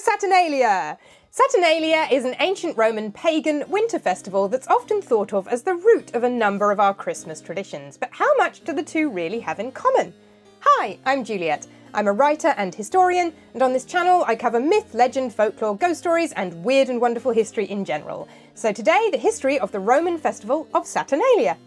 Saturnalia! Saturnalia is an ancient Roman pagan winter festival that's often thought of as the root of a number of our Christmas traditions. But how much do the two really have in common? Hi, I'm Juliet. I'm a writer and historian, and on this channel I cover myth, legend, folklore, ghost stories, and weird and wonderful history in general. So today, the history of the Roman festival of Saturnalia.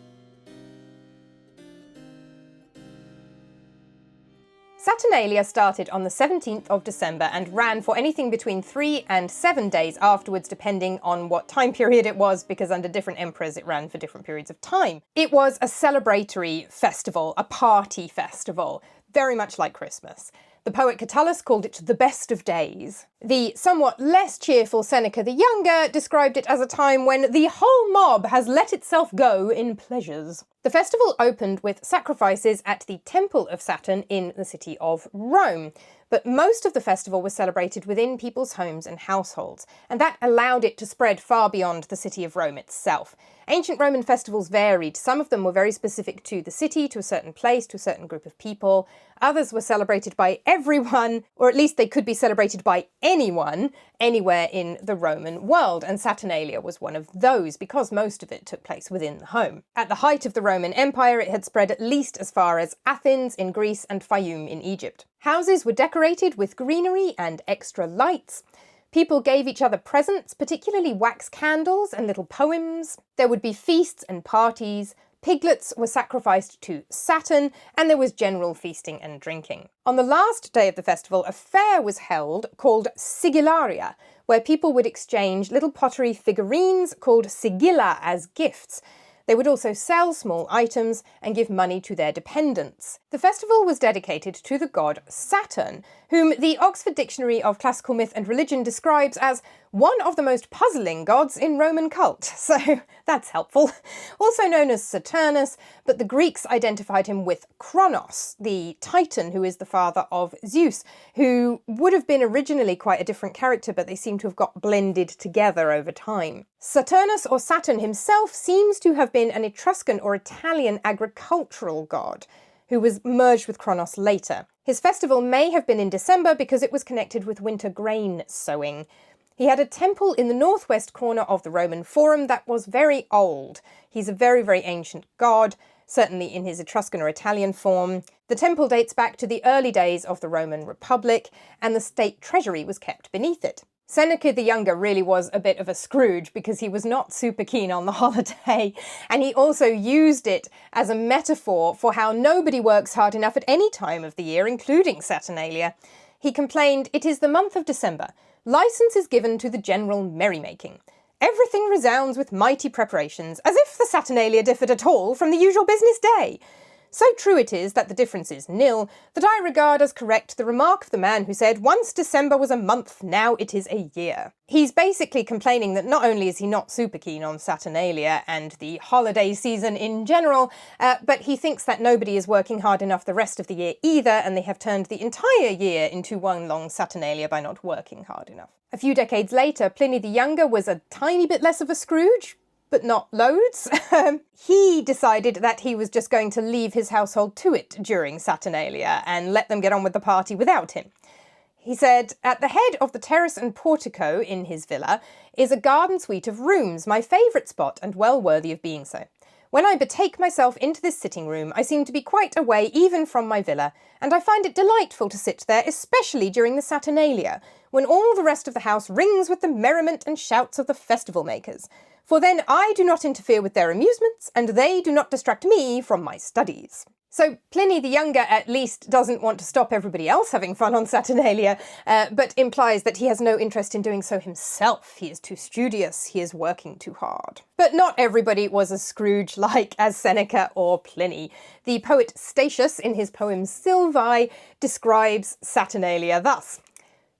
Saturnalia started on the 17th of December and ran for anything between 3 and 7 days afterwards, depending on what time period it was, because under different emperors it ran for different periods of time. It was a celebratory festival, a party festival, very much like Christmas. The poet Catullus called it the best of days. The somewhat less cheerful Seneca the Younger described it as a time when the whole mob has let itself go in pleasures. The festival opened with sacrifices at the Temple of Saturn in the city of Rome, but most of the festival was celebrated within people's homes and households, and that allowed it to spread far beyond the city of Rome itself. Ancient Roman festivals varied. Some of them were very specific to the city, to a certain place, to a certain group of people. Others were celebrated by everyone, or at least they could be celebrated by anyone, anywhere in the Roman world, and Saturnalia was one of those, because most of it took place within the home. At the height of the Roman Empire, it had spread at least as far as Athens in Greece and Fayum in Egypt. Houses were decorated with greenery and extra lights. People gave each other presents, particularly wax candles and little poems. There would be feasts and parties. Piglets were sacrificed to Saturn, and there was general feasting and drinking. On the last day of the festival, a fair was held called Sigillaria, where people would exchange little pottery figurines called sigilla as gifts. They would also sell small items and give money to their dependents. The festival was dedicated to the god Saturn, whom the Oxford Dictionary of Classical Myth and Religion describes as one of the most puzzling gods in Roman cult, so that's helpful. Also known as Saturnus, but the Greeks identified him with Cronos, the Titan who is the father of Zeus, who would have been originally quite a different character, but they seem to have got blended together over time. Saturnus, or Saturn himself, seems to have been an Etruscan or Italian agricultural god, who was merged with Cronos later. His festival may have been in December because it was connected with winter grain sowing. He had a temple in the northwest corner of the Roman Forum that was very old. He's a very, very ancient god, certainly in his Etruscan or Italian form. The temple dates back to the early days of the Roman Republic, and the state treasury was kept beneath it. Seneca the Younger really was a bit of a Scrooge because he was not super keen on the holiday, and he also used it as a metaphor for how nobody works hard enough at any time of the year, including Saturnalia. He complained, "It is the month of December. License is given to the general merrymaking. Everything resounds with mighty preparations, as if the Saturnalia differed at all from the usual business day. So true it is that the difference is nil, that I regard as correct the remark of the man who said, 'Once December was a month, now it is a year.'" He's basically complaining that not only is he not super keen on Saturnalia and the holiday season in general, but he thinks that nobody is working hard enough the rest of the year either, and they have turned the entire year into one long Saturnalia by not working hard enough. A few decades later, Pliny the Younger was a tiny bit less of a Scrooge, but not loads. He decided that he was just going to leave his household to it during Saturnalia and let them get on with the party without him. He said, "At the head of the terrace and portico in his villa is a garden suite of rooms, my favourite spot and well worthy of being so. When I betake myself into this sitting room, I seem to be quite away even from my villa, and I find it delightful to sit there, especially during the Saturnalia, when all the rest of the house rings with the merriment and shouts of the festival makers. For then I do not interfere with their amusements, and they do not distract me from my studies." So Pliny the Younger at least doesn't want to stop everybody else having fun on Saturnalia, but implies that he has no interest in doing so himself. He is too studious, he is working too hard. But not everybody was a Scrooge-like as Seneca or Pliny. The poet Statius, in his poem Sylvae, describes Saturnalia thus: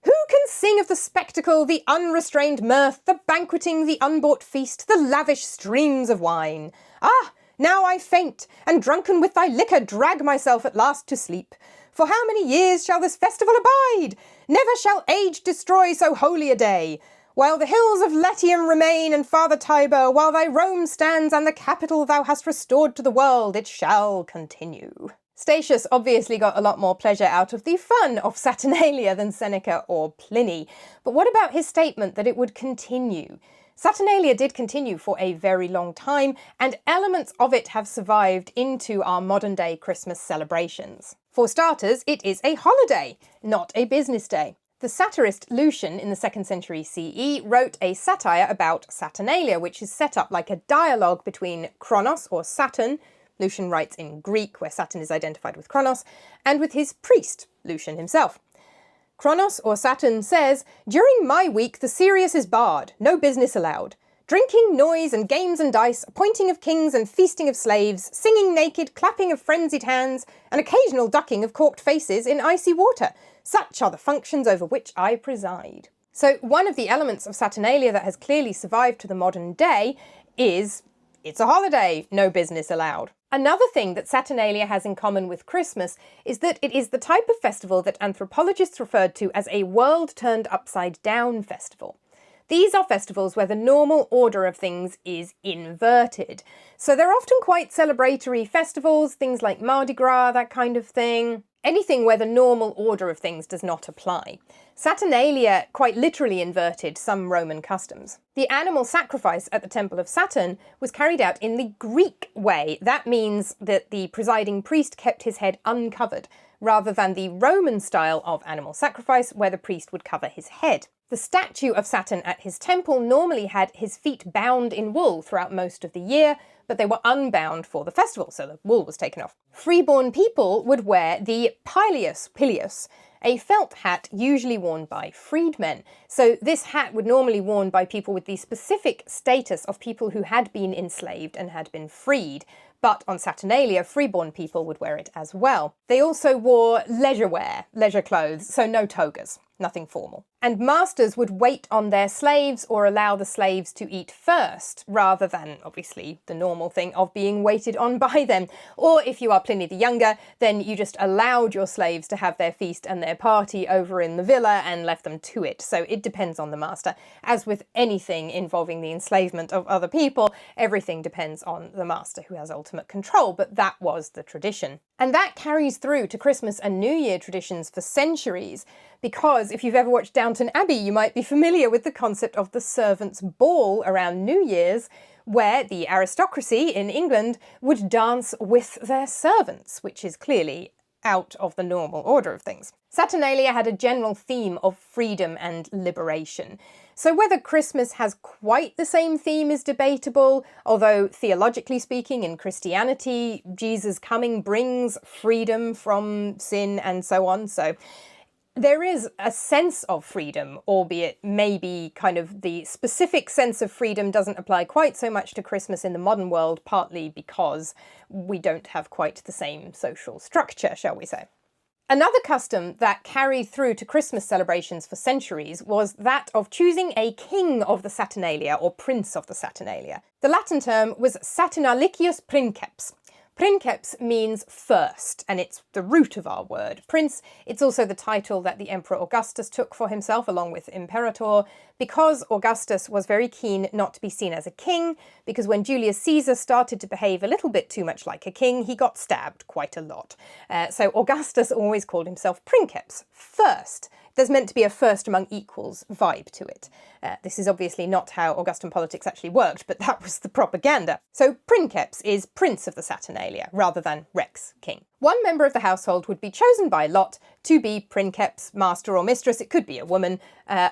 "Who can sing of the spectacle, the unrestrained mirth, the banqueting, the unbought feast, the lavish streams of wine? Ah, now I faint, and drunken with thy liquor drag myself at last to sleep. For how many years shall this festival abide? Never shall age destroy so holy a day. While the hills of Latium remain and farther Tiber, while thy Rome stands and the capital thou hast restored to the world, it shall continue." Statius obviously got a lot more pleasure out of the fun of Saturnalia than Seneca or Pliny. But what about his statement that it would continue? Saturnalia did continue for a very long time, and elements of it have survived into our modern-day Christmas celebrations. For starters, it is a holiday, not a business day. The satirist Lucian in the 2nd century CE wrote a satire about Saturnalia, which is set up like a dialogue between Cronos or Saturn, Lucian writes in Greek where Saturn is identified with Cronos, and with his priest, Lucian himself. Cronos or Saturn says, "During my week the serious is barred, no business allowed. Drinking, noise and games and dice, appointing of kings and feasting of slaves, singing naked, clapping of frenzied hands, and occasional ducking of corked faces in icy water. Such are the functions over which I preside." So one of the elements of Saturnalia that has clearly survived to the modern day is it's a holiday, no business allowed. Another thing that Saturnalia has in common with Christmas is that it is the type of festival that anthropologists referred to as a world-turned-upside-down festival. These are festivals where the normal order of things is inverted. So they're often quite celebratory festivals, things like Mardi Gras, that kind of thing. Anything where the normal order of things does not apply. Saturnalia quite literally inverted some Roman customs. The animal sacrifice at the Temple of Saturn was carried out in the Greek way. That means that the presiding priest kept his head uncovered, rather than the Roman style of animal sacrifice where the priest would cover his head. The statue of Saturn at his temple normally had his feet bound in wool throughout most of the year, but they were unbound for the festival, so the wool was taken off. Freeborn people would wear the pileus, a felt hat usually worn by freedmen. So this hat would normally be worn by people with the specific status of people who had been enslaved and had been freed. But on Saturnalia, freeborn people would wear it as well. They also wore leisure wear, leisure clothes, so no togas, nothing formal. And masters would wait on their slaves or allow the slaves to eat first, rather than, obviously, the normal thing of being waited on by them. Or if you are Pliny the Younger, then you just allowed your slaves to have their feast and their party over in the villa and left them to it. So it depends on the master. As with anything involving the enslavement of other people, everything depends on the master who has ultimate control, but that was the tradition. And that carries through to Christmas and New Year traditions for centuries, because if you've ever watched Downton Abbey, you might be familiar with the concept of the servants' ball around New Year's, where the aristocracy in England would dance with their servants, which is clearly out of the normal order of things. Saturnalia had a general theme of freedom and liberation. So whether Christmas has quite the same theme is debatable, although theologically speaking in Christianity, Jesus' coming brings freedom from sin and so on. So there is a sense of freedom, albeit maybe kind of the specific sense of freedom doesn't apply quite so much to Christmas in the modern world, partly because we don't have quite the same social structure, shall we say. Another custom that carried through to Christmas celebrations for centuries was that of choosing a king of the Saturnalia, or prince of the Saturnalia. The Latin term was Saturnalicius princeps. Princeps means first, and it's the root of our word. Prince, it's also the title that the Emperor Augustus took for himself along with Imperator, because Augustus was very keen not to be seen as a king, because when Julius Caesar started to behave a little bit too much like a king, he got stabbed quite a lot. So Augustus always called himself Princeps, first. There's meant to be a first among equals vibe to it. This is obviously not how Augustan politics actually worked, but that was the propaganda. So Princeps is prince of the Saturnalia, rather than rex, king. One member of the household would be chosen by lot to be princeps, master or mistress, it could be a woman,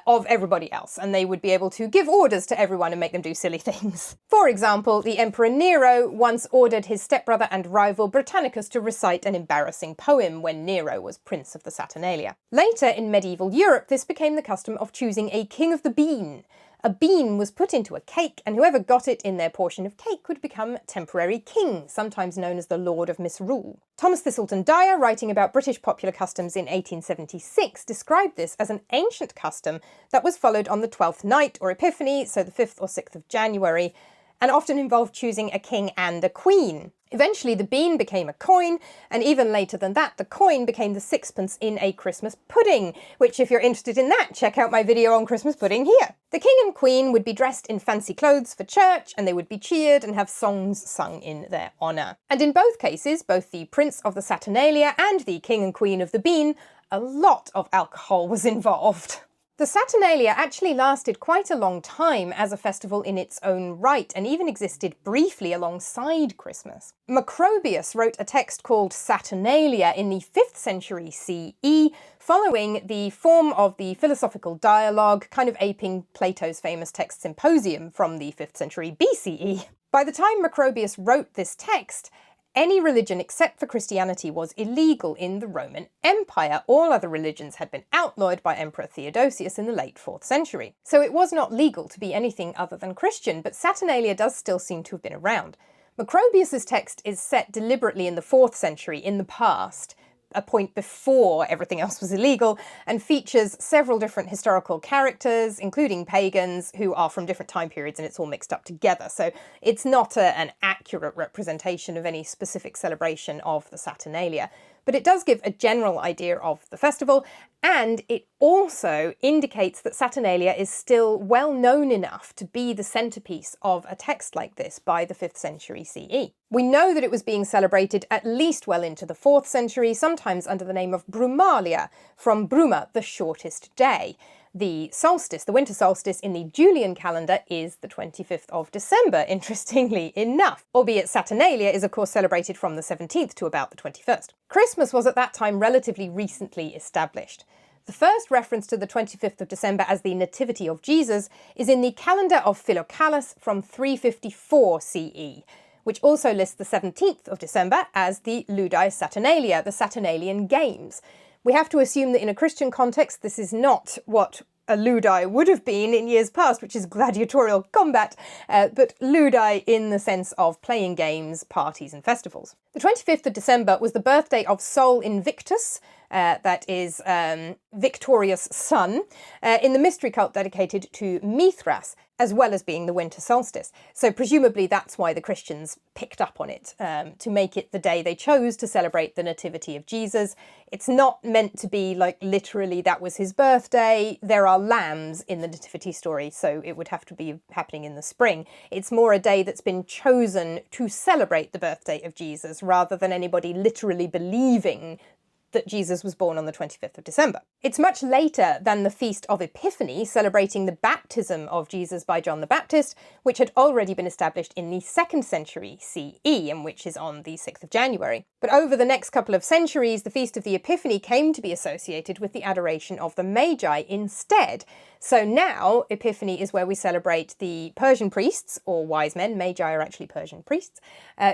of everybody else, and they would be able to give orders to everyone and make them do silly things. For example, the Emperor Nero once ordered his stepbrother and rival Britannicus to recite an embarrassing poem when Nero was prince of the Saturnalia. Later in medieval Europe, this became the custom of choosing a king of the bean. A bean was put into a cake, and whoever got it in their portion of cake would become temporary king, sometimes known as the Lord of Misrule. Thomas Thistleton Dyer, writing about British popular customs in 1876, described this as an ancient custom that was followed on the 12th night, or Epiphany, so the 5th or 6th of January, and often involved choosing a king and a queen. Eventually the bean became a coin, and even later than that, the coin became the sixpence in a Christmas pudding, which if you're interested in that, check out my video on Christmas pudding here. The king and queen would be dressed in fancy clothes for church, and they would be cheered and have songs sung in their honour. And in both cases, both the prince of the Saturnalia and the king and queen of the bean, a lot of alcohol was involved. The Saturnalia actually lasted quite a long time as a festival in its own right, and even existed briefly alongside Christmas. Macrobius wrote a text called Saturnalia in the 5th century CE, following the form of the philosophical dialogue, kind of aping Plato's famous text Symposium from the 5th century BCE. By the time Macrobius wrote this text, any religion except for Christianity was illegal in the Roman Empire. All other religions had been outlawed by Emperor Theodosius in the late 4th century. So it was not legal to be anything other than Christian, but Saturnalia does still seem to have been around. Macrobius's text is set deliberately in the 4th century, in the past, a point before everything else was illegal, and features several different historical characters, including pagans, who are from different time periods, and it's all mixed up together. So it's not an accurate representation of any specific celebration of the Saturnalia. But it does give a general idea of the festival, and it also indicates that Saturnalia is still well known enough to be the centrepiece of a text like this by the 5th century CE. We know that it was being celebrated at least well into the 4th century, sometimes under the name of Brumalia, from Bruma, the shortest day. The solstice, the winter solstice in the Julian calendar, is the 25th of December, interestingly enough, albeit Saturnalia is of course celebrated from the 17th to about the 21st. Christmas was at that time relatively recently established. The first reference to the 25th of December as the Nativity of Jesus is in the calendar of Philocalus from 354 CE, which also lists the 17th of December as the Ludi Saturnalia, the Saturnalian Games. We have to assume that in a Christian context, this is not what a Ludi would have been in years past, which is gladiatorial combat, but Ludi in the sense of playing games, parties and festivals. The 25th of December was the birthday of Sol Invictus, that is victorious sun, in the mystery cult dedicated to Mithras, as well as being the winter solstice. So presumably that's why the Christians picked up on it, to make it the day they chose to celebrate the nativity of Jesus. It's not meant to be like literally that was his birthday. There are lambs in the nativity story, so it would have to be happening in the spring. It's more a day that's been chosen to celebrate the birthday of Jesus, rather than anybody literally believing that Jesus was born on the 25th of December. It's much later than the Feast of Epiphany, celebrating the baptism of Jesus by John the Baptist, which had already been established in the 2nd century CE, and which is on the 6th of January. But over the next couple of centuries, the Feast of the Epiphany came to be associated with the adoration of the Magi instead. So now, Epiphany is where we celebrate the Persian priests, or wise men, Magi are actually Persian priests,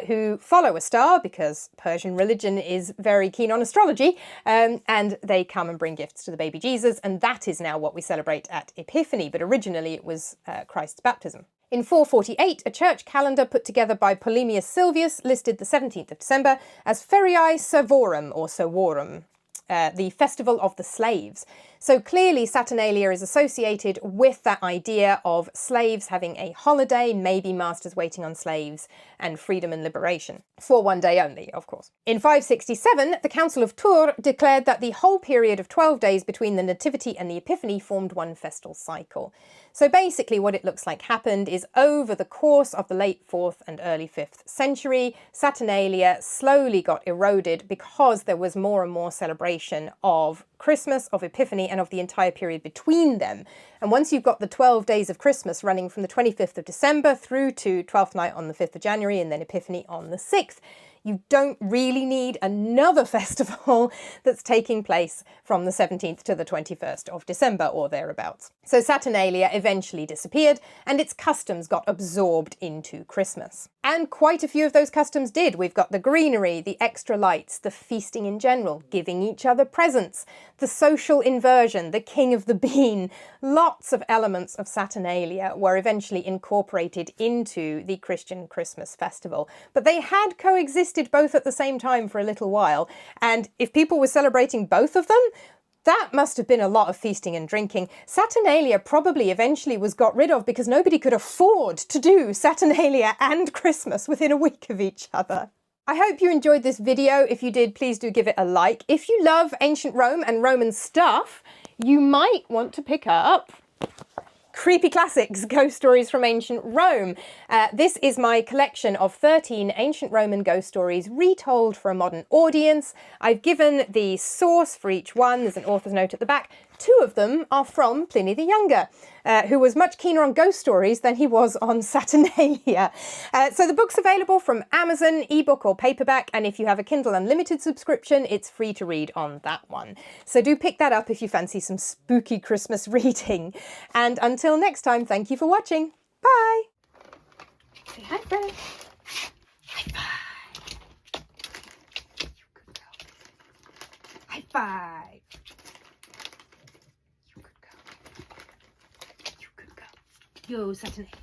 who follow a star, because Persian religion is very keen on astrology, and they come and bring gifts to the baby Jesus, and that is now what we celebrate at Epiphany, but originally it was Christ's baptism. In 448, a church calendar put together by Polemius Silvius listed the 17th of December as Feriae Servorum, or Servorum, the festival of the slaves. So clearly Saturnalia is associated with that idea of slaves having a holiday, maybe masters waiting on slaves, and freedom and liberation. For one day only, of course. In 567, the Council of Tours declared that the whole period of 12 days between the Nativity and the Epiphany formed one festal cycle. So basically what it looks like happened is over the course of the late 4th and early 5th century, Saturnalia slowly got eroded because there was more and more celebration of Christmas, of Epiphany, and of the entire period between them. And once you've got the 12 days of Christmas running from the 25th of December through to 12th night on the 5th of January and then Epiphany on the 6th, you don't really need another festival that's taking place from the 17th to the 21st of December or thereabouts. So Saturnalia eventually disappeared and its customs got absorbed into Christmas. And quite a few of those customs did. We've got the greenery, the extra lights, the feasting in general, giving each other presents, the social inversion, the king of the bean. Lots of elements of Saturnalia were eventually incorporated into the Christian Christmas festival. But they had coexisted both at the same time for a little while, and if people were celebrating both of them, that must have been a lot of feasting and drinking. Saturnalia probably eventually was got rid of because nobody could afford to do Saturnalia and Christmas within a week of each other. I hope you enjoyed this video. If you did, please do give it a like. If you love ancient Rome and Roman stuff, you might want to pick up Creepy Classics, Ghost Stories from Ancient Rome. This is my collection of 13 ancient Roman ghost stories retold for a modern audience. I've given the source for each one. There's an author's note at the back. 2 of them are from Pliny the Younger, who was much keener on ghost stories than he was on Saturnalia. So the book's available from Amazon, ebook or paperback, and if you have a Kindle Unlimited subscription, it's free to read on that one. So do pick that up if you fancy some spooky Christmas reading. And until next time, thank you for watching. Bye! Say hi, friend. High five. You good girl. High five. You good girl. You good girl. Yo, Saturnalia.